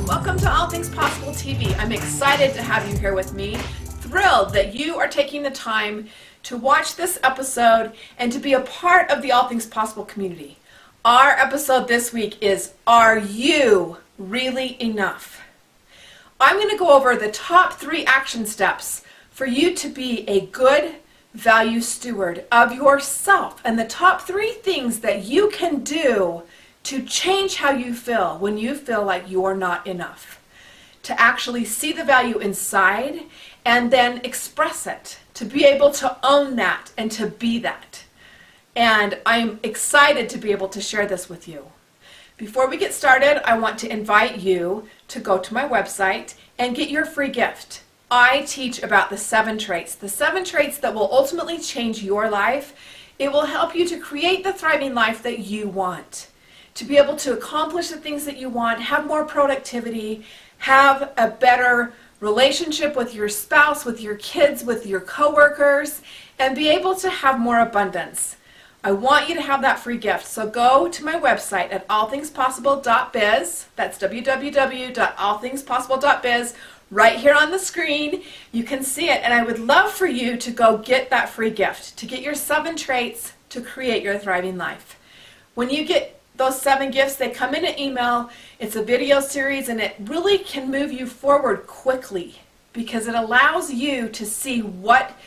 Welcome to All Things Possible TV. I'm excited to have you here with me. Thrilled that you are taking the time to watch this episode and to be a part of the All Things Possible community. Our episode this week is, Are You Really Enough? I'm going to go over the top 3 action steps for you to be a good value steward of yourself, and the top 3 things that you can do to change how you feel when you feel like you're not enough. To actually see the value inside and then express it. To be able to own that and to be that. And I'm excited to be able to share this with you. Before we get started, I want to invite you to go to my website and get your free gift. I teach about the 7 traits. The 7 traits that will ultimately change your life. It will help you to create the thriving life that you want. To be able to accomplish the things that you want, have more productivity, have a better relationship with your spouse, with your kids, with your coworkers, and be able to have more abundance. I want you to have that free gift. So go to my website at allthingspossible.biz. That's www.allthingspossible.biz. Right here on the screen, you can see it. And I would love for you to go get that free gift, to get your 7 traits to create your thriving life. When you get those 7 gifts, they come in an email. It's a video series, and it really can move you forward quickly because it allows you to see what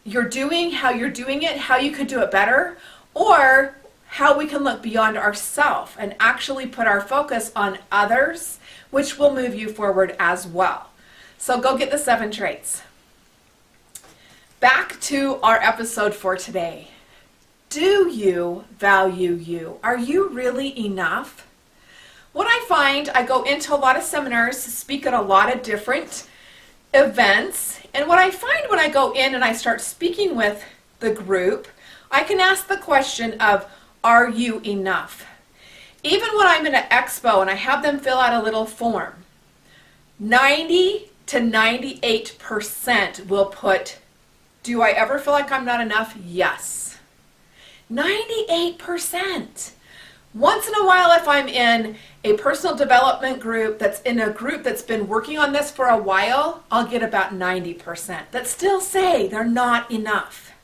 you're doing, how you're doing it, how you could do it better, or how we can look beyond ourselves and actually put our focus on others, which will move you forward as well. So go get the 7 traits. Back to our episode for today. Do you value you? Are you really enough? What I find, I go into a lot of seminars, speak at a lot of different events, and what I find when I go in and I start speaking with the group, I can ask the question of, are you enough? Even when I'm in an expo and I have them fill out a little form, 90 to 98% will put, do I ever feel like I'm not enough? Yes. 98%. Once in a while, if I'm in a personal development group that's in a group that's been working on this for a while, I'll get about 90% that still say they're not enough.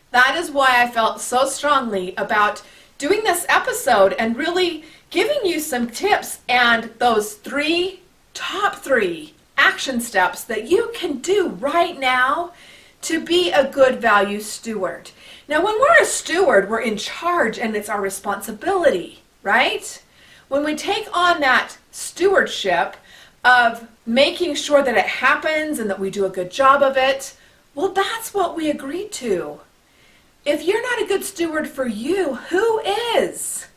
That is why I felt so strongly about doing this episode and really giving you some tips and those top 3 action steps that you can do right now to be a good value steward. Now, when we're a steward, we're in charge and it's our responsibility, right? When we take on that stewardship of making sure that it happens and that we do a good job of it, well, that's what we agreed to. If you're not a good steward for you, who is?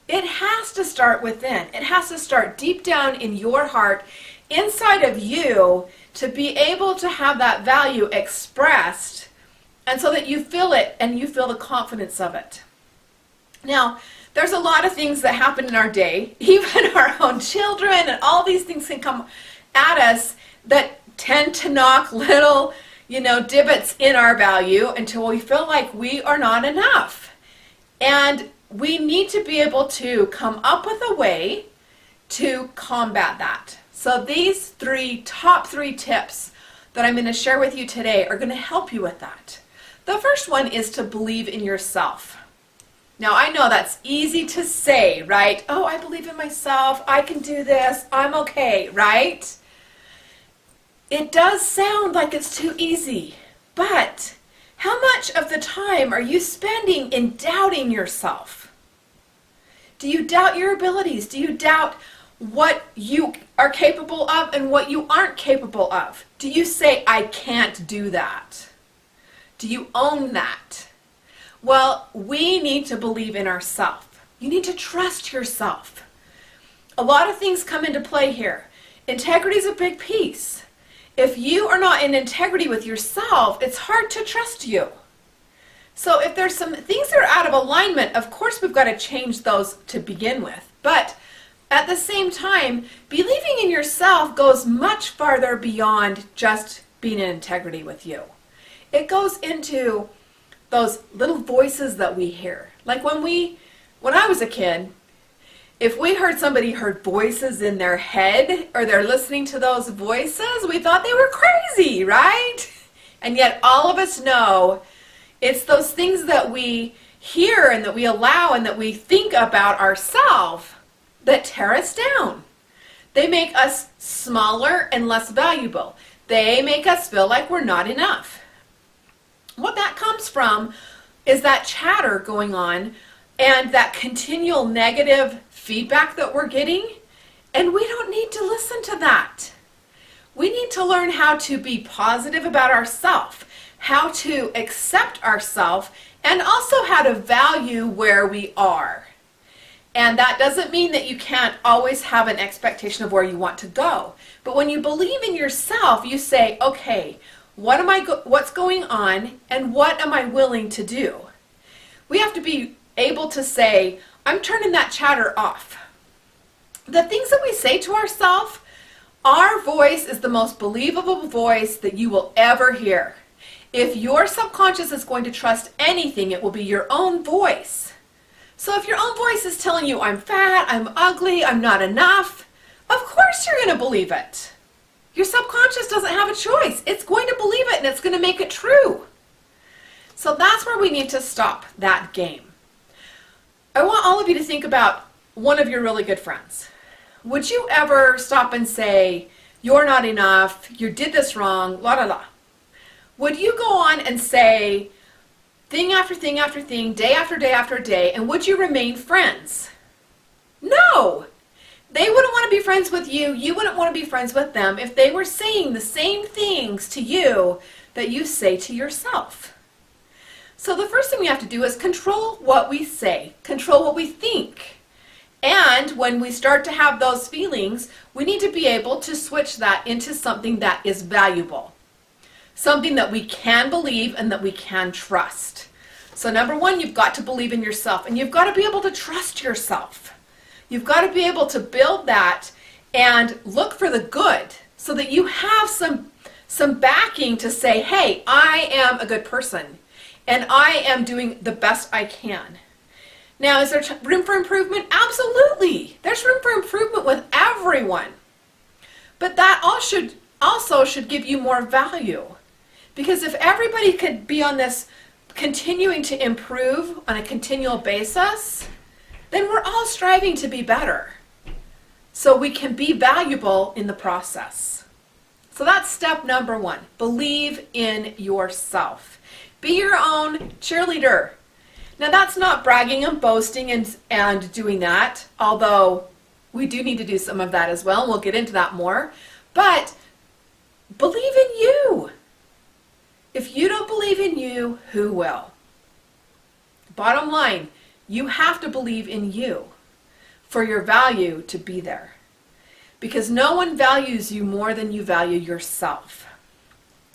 It has to start within. It has to start deep down in your heart, inside of you, to be able to have that value expressed, and so that you feel it and you feel the confidence of it. Now, there's a lot of things that happen in our day, even our own children, and all these things can come at us that tend to knock little, divots in our value until we feel like we are not enough. And we need to be able to come up with a way to combat that. So these top 3 tips that I'm going to share with you today are going to help you with that. The first one is to believe in yourself. Now, I know that's easy to say, right? Oh, I believe in myself. I can do this. I'm okay, right? It does sound like it's too easy, but how much of the time are you spending in doubting yourself? Do you doubt your abilities? Do you doubt what you are capable of and what you aren't capable of? Do you say, I can't do that? Do you own that? Well, we need to believe in ourselves. You need to trust yourself. A lot of things come into play here. Integrity is a big piece. If you are not in integrity with yourself, it's hard to trust you. So if there's some things that are out of alignment, of course we've got to change those to begin with. But at the same time, believing in yourself goes much farther beyond just being in integrity with you. It goes into those little voices that we hear. Like when I was a kid, If we heard somebody heard voices in their head, or they're listening to those voices, we thought they were crazy, right? And yet all of us know it's those things that we hear and that we allow and that we think about ourselves that tear us down. They make us smaller and less valuable. They make us feel like we're not enough. What that comes from is that chatter going on and that continual negative feedback that we're getting, and we don't need to listen to that. We need to learn how to be positive about ourselves, how to accept ourselves, and also how to value where we are. And that doesn't mean that you can't always have an expectation of where you want to go. But when you believe in yourself, you say, okay, what's going on and what am I willing to do? We have to be able to say, I'm turning that chatter off. The things that we say to ourselves, our voice is the most believable voice that you will ever hear. If your subconscious is going to trust anything, it will be your own voice. So if your own voice is telling you, I'm fat, I'm ugly, I'm not enough, of course you're going to believe it. Your subconscious doesn't have a choice. It's going to believe it and it's going to make it true. So that's where we need to stop that game. I want all of you to think about one of your really good friends. Would you ever stop and say, you're not enough, you did this wrong, la la la? Would you go on and say thing after thing after thing, day after day after day, and would you remain friends? No! They wouldn't want to be friends with you, you wouldn't want to be friends with them if they were saying the same things to you that you say to yourself. So the first thing we have to do is control what we say, control what we think. And when we start to have those feelings, we need to be able to switch that into something that is valuable. Something that we can believe and that we can trust. So number one, you've got to believe in yourself and you've got to be able to trust yourself. You've got to be able to build that and look for the good so that you have some backing to say, hey, I am a good person and I am doing the best I can. Now, is there room for improvement? Absolutely. There's room for improvement with everyone. But that also should give you more value. Because if everybody could be on this continuing to improve on a continual basis, then we're all striving to be better. So we can be valuable in the process. So that's step number one. Believe in yourself. Be your own cheerleader. Now that's not bragging and boasting and doing that, although we do need to do some of that as well. We'll get into that more. But believe in you. If you don't believe in you, who will? Bottom line, you have to believe in you for your value to be there. Because no one values you more than you value yourself.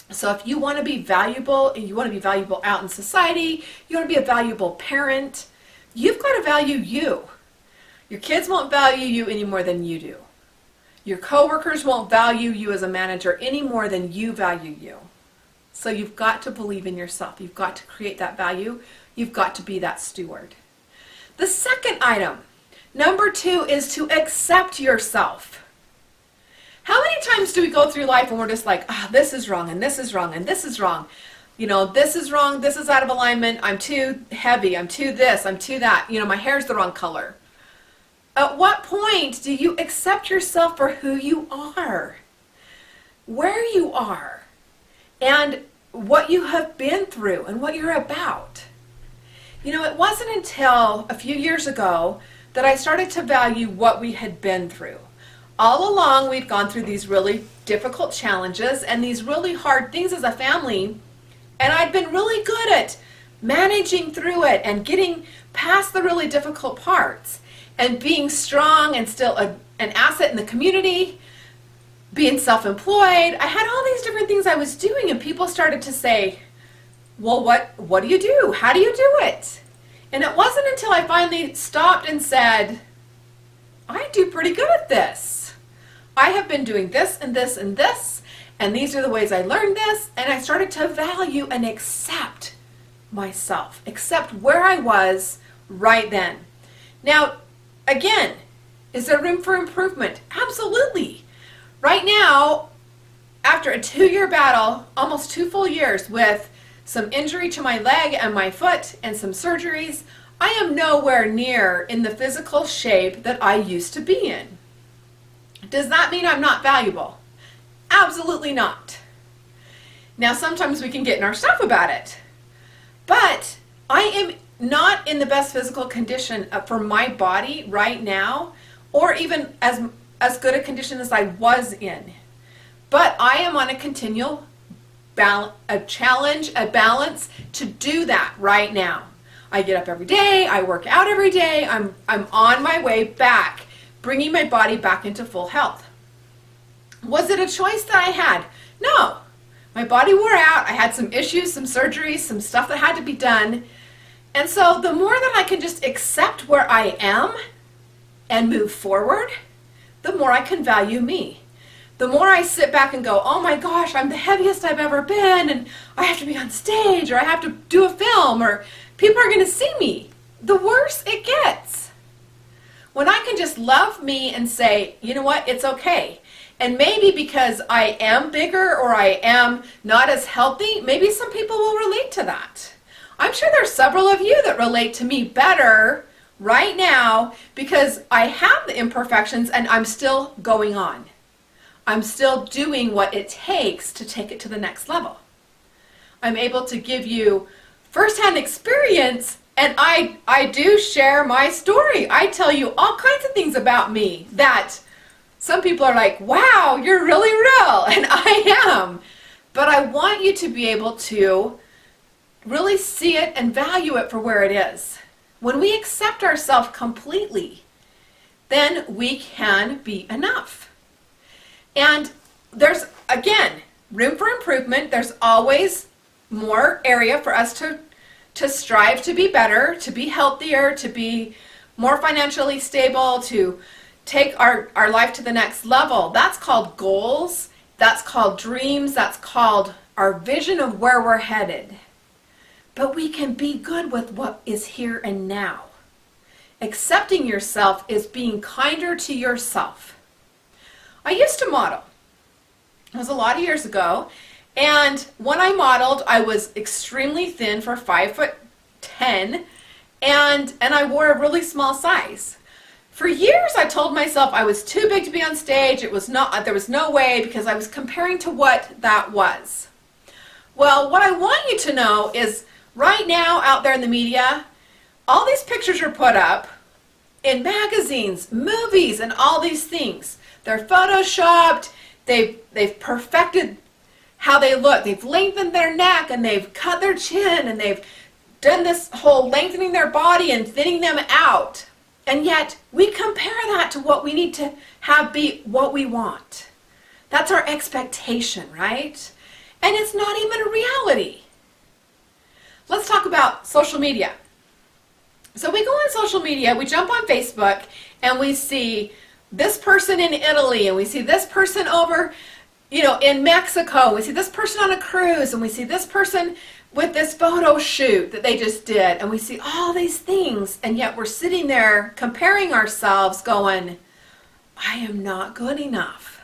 So if you want to be valuable, and you want to be valuable out in society, you want to be a valuable parent, you've got to value you. Your kids won't value you any more than you do. Your coworkers won't value you as a manager any more than you value you. So you've got to believe in yourself. You've got to create that value. You've got to be that steward. The second item, number two, is to accept yourself. How many times do we go through life and we're just like, this is wrong, and this is wrong, and this is wrong. You know, this is wrong, this is out of alignment, I'm too heavy, I'm too this, I'm too that. You know, my hair's the wrong color. At what point do you accept yourself for who you are? Where you are? And what you have been through and what you're about. You know, it wasn't until a few years ago that I started to value what we had been through. All along, we'd gone through these really difficult challenges and these really hard things as a family, and I'd been really good at managing through it and getting past the really difficult parts and being strong and still an asset in the community, being self-employed. I had all these different things I was doing, and people started to say, well, what do you do? How do you do it? And it wasn't until I finally stopped and said, I do pretty good at this. I have been doing this and this and this, and these are the ways I learned this, and I started to value and accept myself, accept where I was right then. Now, again, Is there room for improvement? Absolutely. Right now, after a 2-year battle, almost 2 full years with some injury to my leg and my foot and some surgeries, I am nowhere near in the physical shape that I used to be in. Does that mean I'm not valuable? Absolutely not. Now, sometimes we can get in our stuff about it, but I am not in the best physical condition for my body right now, or even as good a condition as I was in. But I am on a continual challenge, a balance to do that right now. I get up every day, I work out every day, I'm on my way back, bringing my body back into full health. Was it a choice that I had? No. My body wore out, I had some issues, some surgeries, some stuff that had to be done. And so the more that I can just accept where I am and move forward, the more I can value me. The more I sit back and go, oh my gosh, I'm the heaviest I've ever been, and I have to be on stage, or I have to do a film, or people are going to see me, the worse it gets. When I can just love me and say, you know what, it's okay. And maybe because I am bigger or I am not as healthy, maybe some people will relate to that. I'm sure there's several of you that relate to me better right now because I have the imperfections and I'm still going on. I'm still doing what it takes to take it to the next level. I'm able to give you firsthand experience, and I do share my story. I tell you all kinds of things about me that some people are like, wow, you're really real, and I am. But I want you to be able to really see it and value it for where it is. When we accept ourselves completely, then we can be enough. And there's, again, room for improvement. There's always more area for us to strive to be better, to be healthier, to be more financially stable, to take our life to the next level. That's called goals. That's called dreams. That's called our vision of where we're headed. But we can be good with what is here and now. Accepting yourself is being kinder to yourself. I used to model. It was a lot of years ago. And when I modeled, I was extremely thin for 5'10", and I wore a really small size. For years, I told myself I was too big to be on stage. There was no way, because I was comparing to what that was. Well, what I want you to know is right now out there in the media, all these pictures are put up in magazines, movies, and all these things. They're photoshopped, they've perfected how they look. They've lengthened their neck, and they've cut their chin, and they've done this whole lengthening their body and thinning them out. And yet, we compare that to what we need to have be what we want. That's our expectation, right? And it's not even a reality. Let's talk about social media. So we go on social media, we jump on Facebook, and we see this person in Italy, and we see this person over, in Mexico, we see this person on a cruise, and we see this person with this photo shoot that they just did, and we see all these things, and yet we're sitting there comparing ourselves going, I am not good enough.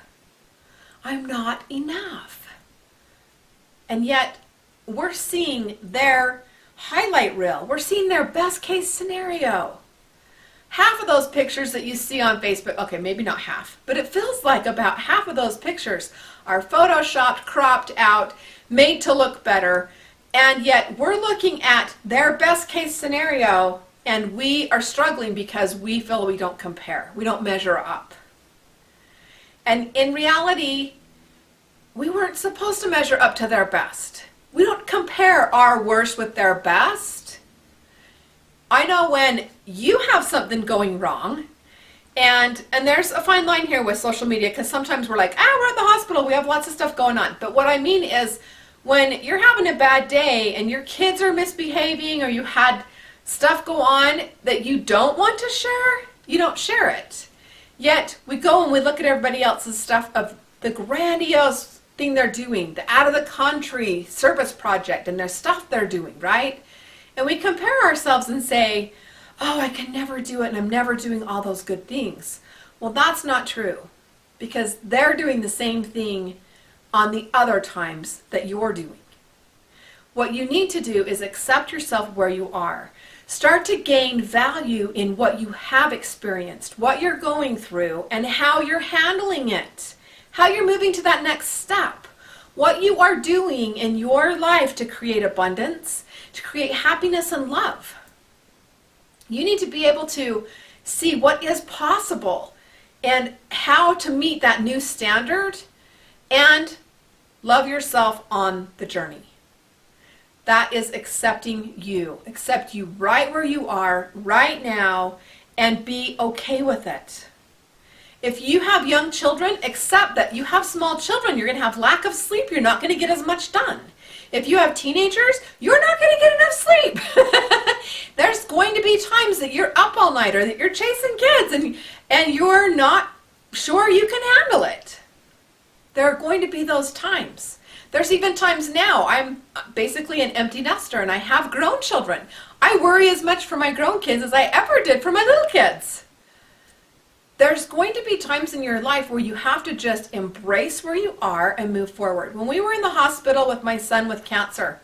I'm not enough. And yet we're seeing their highlight reel. We're seeing their best case scenario. Half of those pictures that you see on Facebook, okay, maybe not half, but it feels like about half of those pictures are photoshopped, cropped out, made to look better, and yet we're looking at their best case scenario, and we are struggling because we feel we don't compare. We don't measure up. And in reality, we weren't supposed to measure up to their best. We don't compare our worst with their best. I know when you have something going wrong, and there's a fine line here with social media, because sometimes we're like, we're at the hospital, we have lots of stuff going on. But what I mean is, when you're having a bad day and your kids are misbehaving, or you had stuff go on that you don't want to share, you don't share it. Yet we go and we look at everybody else's stuff of the grandiose thing they're doing, the out of the country service project, and their stuff they're doing, right? And we compare ourselves and say, oh, I can never do it, and I'm never doing all those good things. Well, that's not true, because they're doing the same thing on the other times that you're doing. What you need to do is accept yourself where you are. Start to gain value in what you have experienced, what you're going through, and how you're handling it, how you're moving to that next step, what you are doing in your life to create abundance, to create happiness and love. You need to be able to see what is possible and how to meet that new standard and love yourself on the journey. That is accepting you. Accept you right where you are, right now, and be okay with it. If you have young children, accept that you have small children. You're going to have lack of sleep. You're not going to get as much done. If you have teenagers, you're not going to get enough sleep. There's going to be times that you're up all night or that you're chasing kids and you're not sure you can handle it. There are going to be those times. There's even times now, I'm basically an empty nester and I have grown children. I worry as much for my grown kids as I ever did for my little kids. There's going to be times in your life where you have to just embrace where you are and move forward. When we were in the hospital with my son with cancer,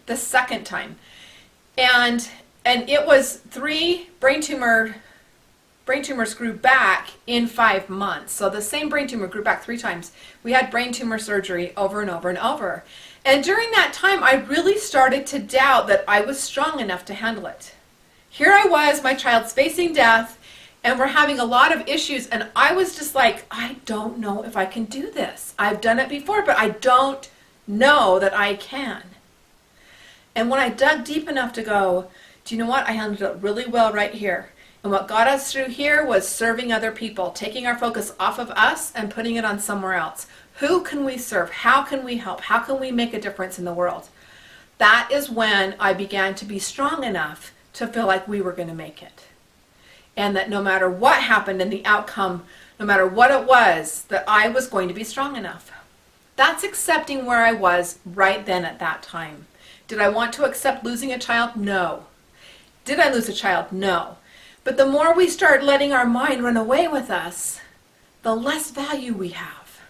the second time, and it was 3 brain tumors grew back in 5 months. So the same brain tumor grew back 3 times. We had brain tumor surgery over and over and over. And during that time, I really started to doubt that I was strong enough to handle it. Here I was, my child's facing death, and we're having a lot of issues, and I was just like, I don't know if I can do this. I've done it before, but I don't know that I can. And when I dug deep enough to go, do you know what? I handled it really well right here. And what got us through here was serving other people, taking our focus off of us and putting it on somewhere else. Who can we serve? How can we help? How can we make a difference in the world? That is when I began to be strong enough to feel like we were going to make it. And that no matter what happened in the outcome, no matter what it was, that I was going to be strong enough. That's accepting where I was right then at that time. Did I want to accept losing a child? No. Did I lose a child? No. But the more we start letting our mind run away with us, the less value we have.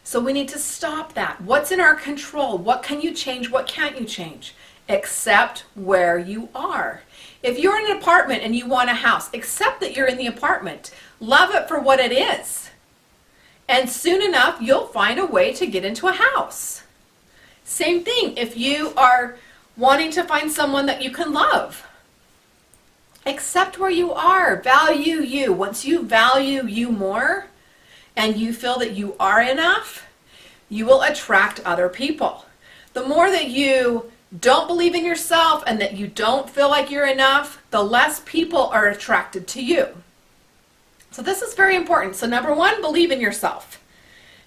So we need to stop that. What's in our control? What can you change? What can't you change? Accept where you are. If you're in an apartment and you want a house, accept that you're in the apartment. Love it for what it is. And soon enough, you'll find a way to get into a house. Same thing, if you are wanting to find someone that you can love. Accept where you are. Value you. Once you value you more and you feel that you are enough, you will attract other people. The more that you don't believe in yourself and that you don't feel like you're enough, the less people are attracted to you. So this is very important. So number 1, believe in yourself.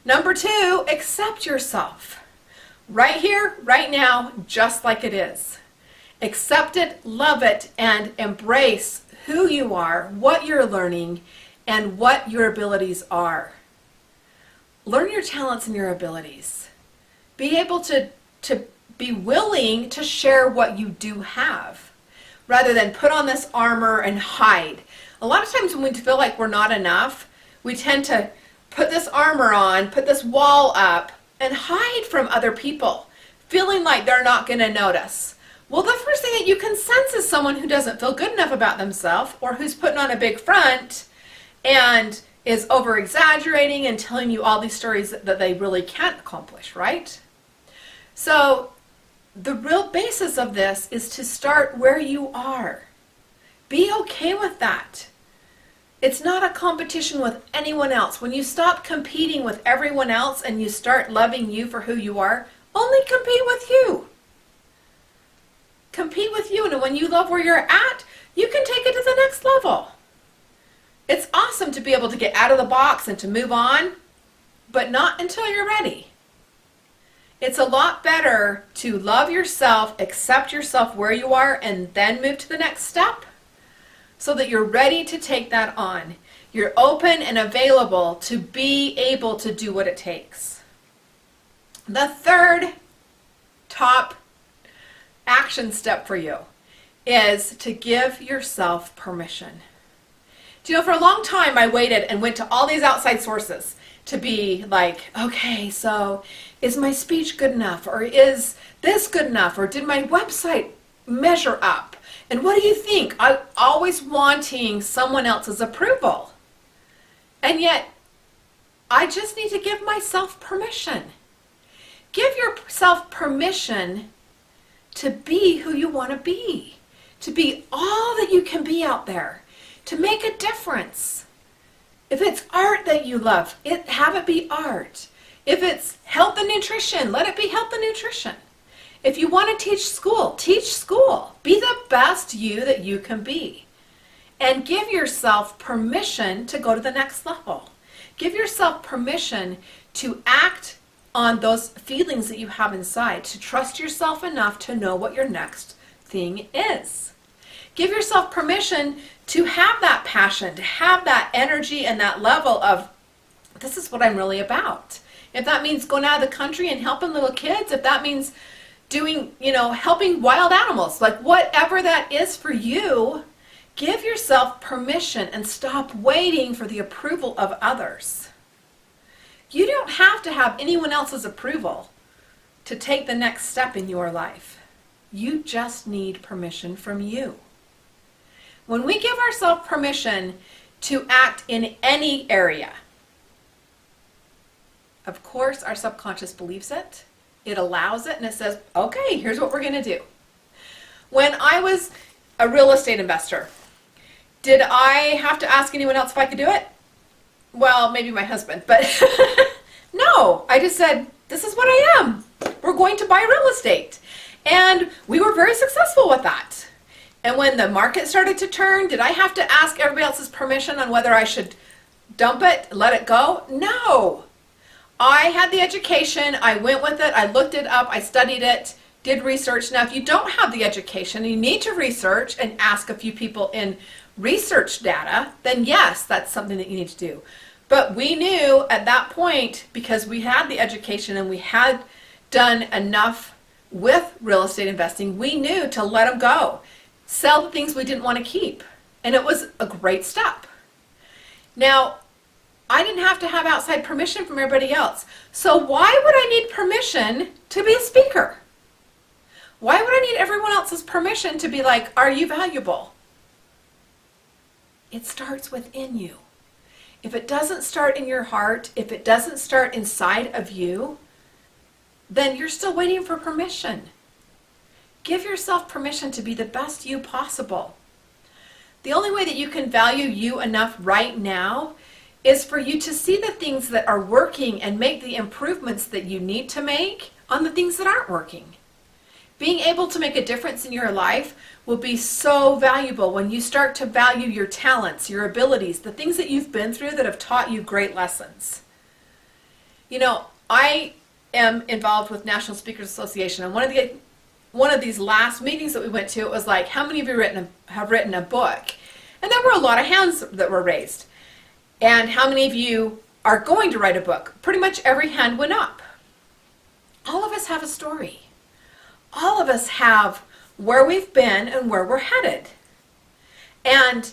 Number 2, accept yourself. Right here, right now, just like it is. Accept it, love it, and embrace who you are, what you're learning, and what your abilities are. Learn your talents and your abilities. Be able to be willing to share what you do have, rather than put on this armor and hide. A lot of times when we feel like we're not enough, we tend to put this armor on, put this wall up, and hide from other people, feeling like they're not going to notice. Well, the first thing that you can sense is someone who doesn't feel good enough about themselves, or who's putting on a big front and is over-exaggerating and telling you all these stories that they really can't accomplish, right? So the real basis of this is to start where you are. Be okay with that. It's not a competition with anyone else. When you stop competing with everyone else and you start loving you for who you are, only compete with you. Compete with you, and when you love where you're at, you can take it to the next level. It's awesome to be able to get out of the box and to move on, but not until you're ready. It's a lot better to love yourself, accept yourself where you are, and then move to the next step so that you're ready to take that on. You're open and available to be able to do what it takes. The third top action step for you is to give yourself permission. Do you know, for a long time I waited and went to all these outside sources to be like, okay, so is my speech good enough? Or is this good enough? Or did my website measure up? And what do you think? I'm always wanting someone else's approval. And yet, I just need to give myself permission. Give yourself permission to be who you want to be all that you can be out there, to make a difference. If it's art that you love, have it be art. If it's health and nutrition, let it be health and nutrition. If you want to teach school, teach school. Be the best you that you can be. And give yourself permission to go to the next level. Give yourself permission to act on those feelings that you have inside, to trust yourself enough to know what your next thing is. Give yourself permission to have that passion, to have that energy and that level of, this is what I'm really about. If that means going out of the country and helping little kids, if that means doing, helping wild animals, like whatever that is for you, give yourself permission and stop waiting for the approval of others. You don't have to have anyone else's approval to take the next step in your life. You just need permission from you. When we give ourselves permission to act in any area, of course our subconscious believes it, it allows it, and it says, okay, here's what we're going to do. When I was a real estate investor, did I have to ask anyone else if I could do it? Well, maybe my husband, but no, I just said, this is what I am. We're going to buy real estate. And we were very successful with that. And when the market started to turn, did I have to ask everybody else's permission on whether I should dump it, let it go? No. I had the education, I went with it, I looked it up, I studied it, did research. Now, if you don't have the education, you need to research and ask a few people in research data, then yes, that's something that you need to do. But we knew at that point, because we had the education and we had done enough with real estate investing, we knew to let them go. Sell the things we didn't want to keep. And it was a great step. Now, I didn't have to have outside permission from everybody else. So why would I need permission to be a speaker? Why would I need everyone else's permission to be like, are you valuable? It starts within you. If it doesn't start in your heart, if it doesn't start inside of you, then you're still waiting for permission. Give yourself permission to be the best you possible. The only way that you can value you enough right now is for you to see the things that are working and make the improvements that you need to make on the things that aren't working. Being able to make a difference in your life will be so valuable when you start to value your talents, your abilities, the things that you've been through that have taught you great lessons. I am involved with National Speakers Association, and one of these last meetings that we went to, it was like, how many of you have written a book? And there were a lot of hands that were raised. And how many of you are going to write a book? Pretty much every hand went up. All of us have a story. All of us have where we've been and where we're headed. And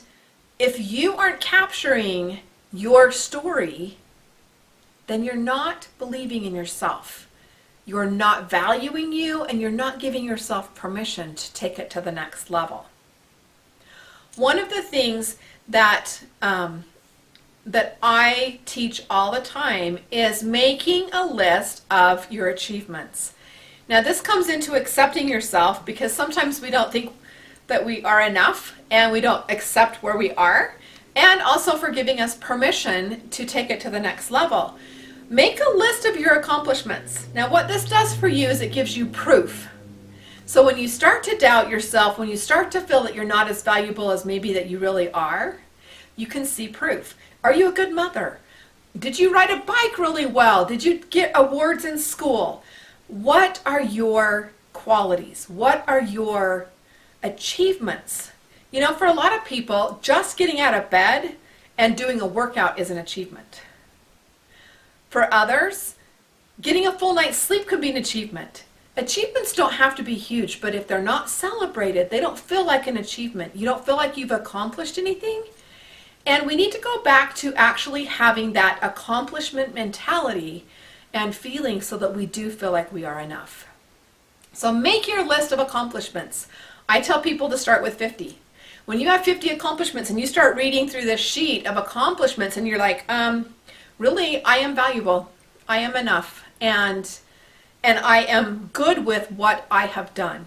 if you aren't capturing your story, then you're not believing in yourself. You're not valuing you, and you're not giving yourself permission to take it to the next level. One of the things that I teach all the time is making a list of your achievements. Now, this comes into accepting yourself, because sometimes we don't think that we are enough and we don't accept where we are, and also for giving us permission to take it to the next level. Make a list of your accomplishments. Now, what this does for you is it gives you proof. So when you start to doubt yourself, when you start to feel that you're not as valuable as maybe that you really are, you can see proof. Are you a good mother? Did you ride a bike really well? Did you get awards in school? What are your qualities? What are your achievements? For a lot of people, just getting out of bed and doing a workout is an achievement. For others, getting a full night's sleep could be an achievement. Achievements don't have to be huge, but if they're not celebrated, they don't feel like an achievement. You don't feel like you've accomplished anything. And we need to go back to actually having that accomplishment mentality and feeling so that we do feel like we are enough. So make your list of accomplishments. I tell people to start with 50. When you have 50 accomplishments and you start reading through this sheet of accomplishments and you're like, really, I am valuable. I am enough. And I am good with what I have done.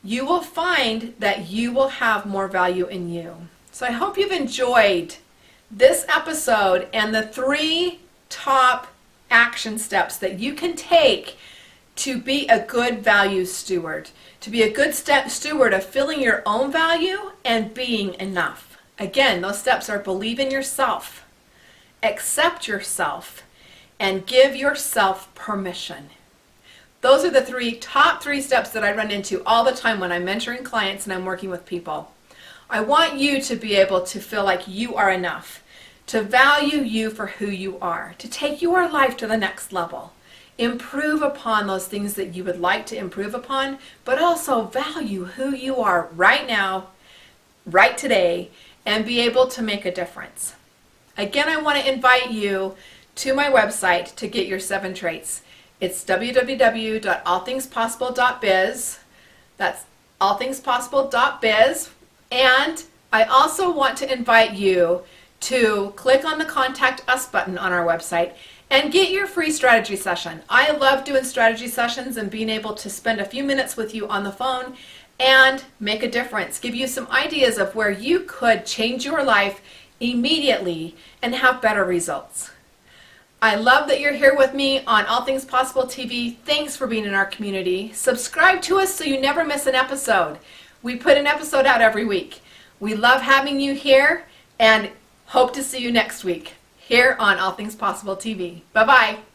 You will find that you will have more value in you. So I hope you've enjoyed this episode and the 3 top action steps that you can take to be a good value steward, to be a good steward of filling your own value and being enough. Again, those steps are believe in yourself, accept yourself, and give yourself permission. Those are the top three steps that I run into all the time when I'm mentoring clients and I'm working with people. I want you to be able to feel like you are enough, to value you for who you are, to take your life to the next level, improve upon those things that you would like to improve upon, but also value who you are right now, right today, and be able to make a difference. Again, I want to invite you to my website to get your 7 traits. It's www.allthingspossible.biz. That's allthingspossible.biz. And I also want to invite you to click on the Contact Us button on our website and get your free strategy session. I love doing strategy sessions and being able to spend a few minutes with you on the phone and make a difference, give you some ideas of where you could change your life immediately and have better results. I love that you're here with me on All Things Possible TV. Thanks for being in our community. Subscribe to us so you never miss an episode. We put an episode out every week. We love having you here and hope to see you next week here on All Things Possible TV. Bye-bye.